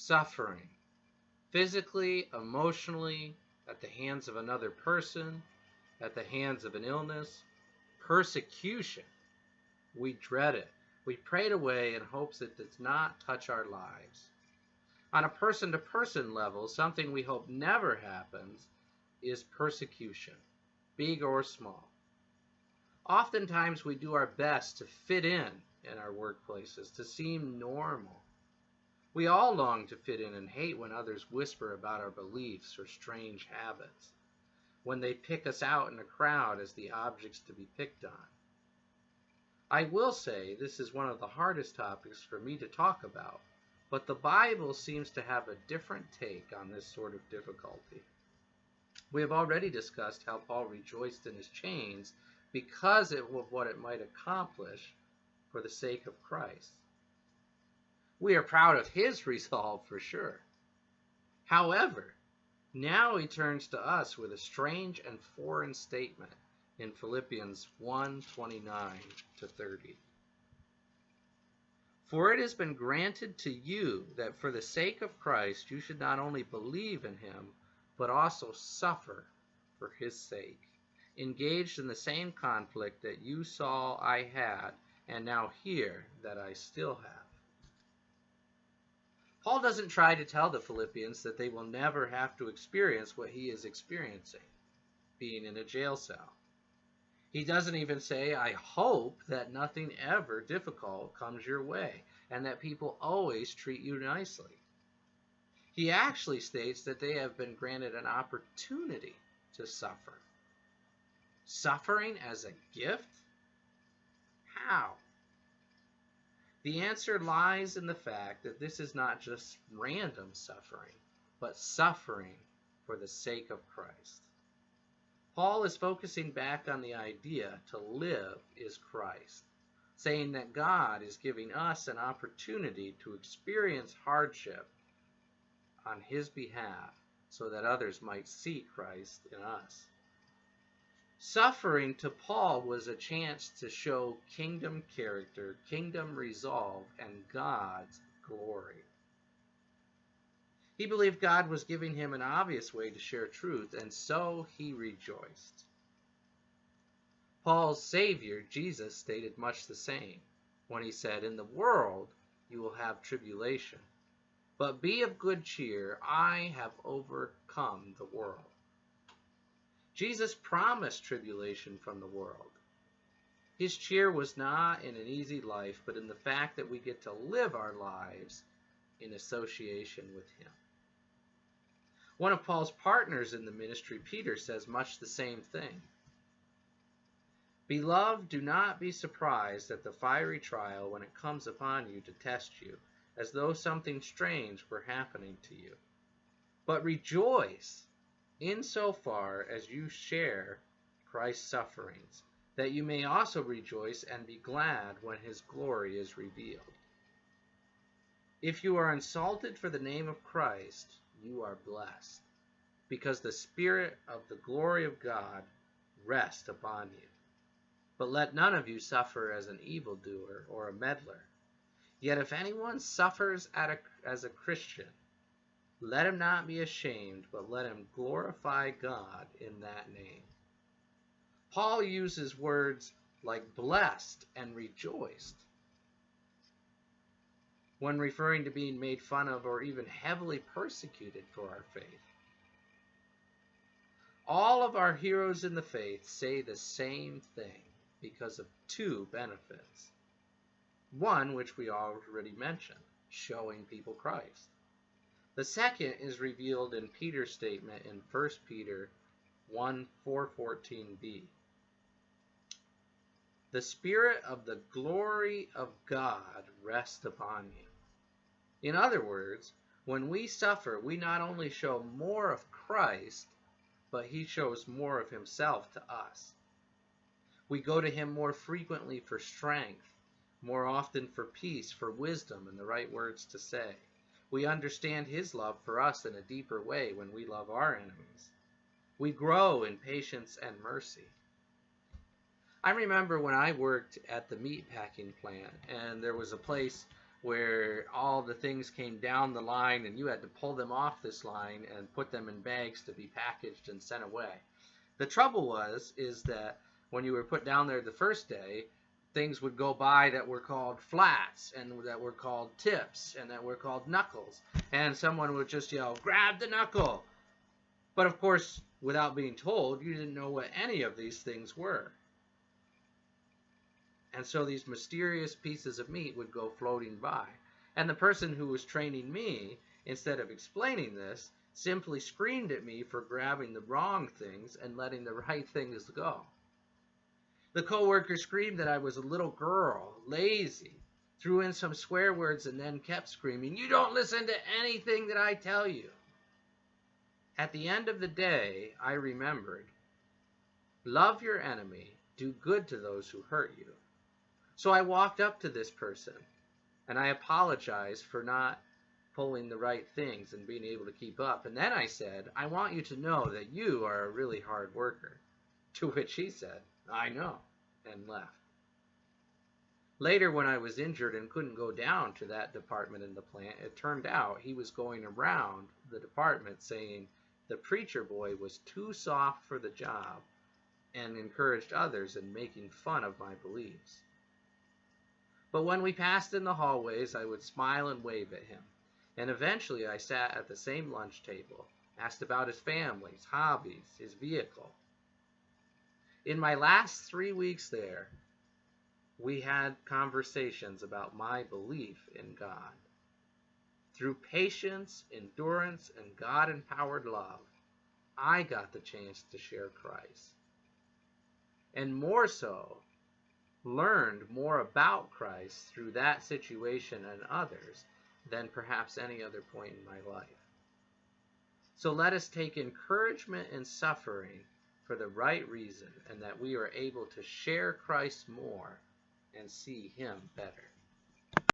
suffering, physically, emotionally, at the hands of another person, at the hands of an illness, persecution. We dread it. We pray it away in hopes it does not touch our lives. On a person-to-person level, something we hope never happens is persecution, big or small. Oftentimes we do our best to fit in our workplaces, to seem normal. We all long to fit in and hate when others whisper about our beliefs or strange habits, when they pick us out in a crowd as the objects to be picked on. I will say this is one of the hardest topics for me to talk about, but the Bible seems to have a different take on this sort of difficulty. We have already discussed how Paul rejoiced in his chains because of what it might accomplish for the sake of Christ. We are proud of his resolve for sure. However, now he turns to us with a strange and foreign statement in Philippians 1:29-30. For it has been granted to you that for the sake of Christ you should not only believe in him, but also suffer for his sake, engaged in the same conflict that you saw I had, and now hear that I still have. Paul doesn't try to tell the Philippians that they will never have to experience what he is experiencing, being in a jail cell. He doesn't even say, I hope that nothing ever difficult comes your way, and that people always treat you nicely. He actually states that they have been granted an opportunity to suffer. Suffering as a gift? How? The answer lies in the fact that this is not just random suffering, but suffering for the sake of Christ. Paul is focusing back on the idea to live is Christ, saying that God is giving us an opportunity to experience hardship on his behalf so that others might see Christ in us. Suffering to Paul was a chance to show kingdom character, kingdom resolve, and God's glory. He believed God was giving him an obvious way to share truth, and so he rejoiced. Paul's Savior, Jesus, stated much the same when he said, in the world you will have tribulation, but be of good cheer, I have overcome the world. Jesus promised tribulation from the world. His cheer was not in an easy life, but in the fact that we get to live our lives in association with him. One of Paul's partners in the ministry, Peter, says much the same thing. Beloved, do not be surprised at the fiery trial when it comes upon you to test you, as though something strange were happening to you. But rejoice insofar as you share Christ's sufferings, that you may also rejoice and be glad when his glory is revealed. If you are insulted for the name of Christ, you are blessed, because the Spirit of the glory of God rests upon you. But let none of you suffer as an evildoer or a meddler. Yet if anyone suffers as a Christian, let him not be ashamed, but let him glorify God in that name. Paul uses words like blessed and rejoiced when referring to being made fun of or even heavily persecuted for our faith. All of our heroes in the faith say the same thing because of two benefits. One, which we already mentioned, showing people Christ. The second is revealed in Peter's statement in 1 Peter 1:4-14b. The Spirit of the glory of God rests upon you. In other words, when we suffer, we not only show more of Christ, but he shows more of himself to us. We go to him more frequently for strength, more often for peace, for wisdom, and the right words to say. We understand his love for us in a deeper way when we love our enemies. We grow in patience and mercy. I remember when I worked at the meat packing plant, and there was a place where all the things came down the line and you had to pull them off this line and put them in bags to be packaged and sent away. The trouble is that when you were put down there the first day, things would go by that were called flats and that were called tips and that were called knuckles. And someone would just yell, "Grab the knuckle." But of course, without being told, you didn't know what any of these things were. And so these mysterious pieces of meat would go floating by. And the person who was training me, instead of explaining this, simply screamed at me for grabbing the wrong things and letting the right things go. The coworker screamed that I was a little girl, lazy, threw in some swear words, and then kept screaming, "You don't listen to anything that I tell you." At the end of the day, I remembered, love your enemy, do good to those who hurt you. So I walked up to this person and I apologized for not pulling the right things and being able to keep up. And then I said, "I want you to know that you are a really hard worker." To which he said, "I know," and left. Later, when I was injured and couldn't go down to that department in the plant, it turned out he was going around the department saying the preacher boy was too soft for the job and encouraged others in making fun of my beliefs. But when we passed in the hallways, I would smile and wave at him. And eventually I sat at the same lunch table, asked about his family, his hobbies, his vehicle. In my last 3 weeks there, we had conversations about my belief in God. Through patience, endurance, and God-empowered love, I got the chance to share Christ. And more so, learned more about Christ through that situation and others than perhaps any other point in my life. So let us take encouragement in suffering for the right reason, and that we are able to share Christ more and see Him better.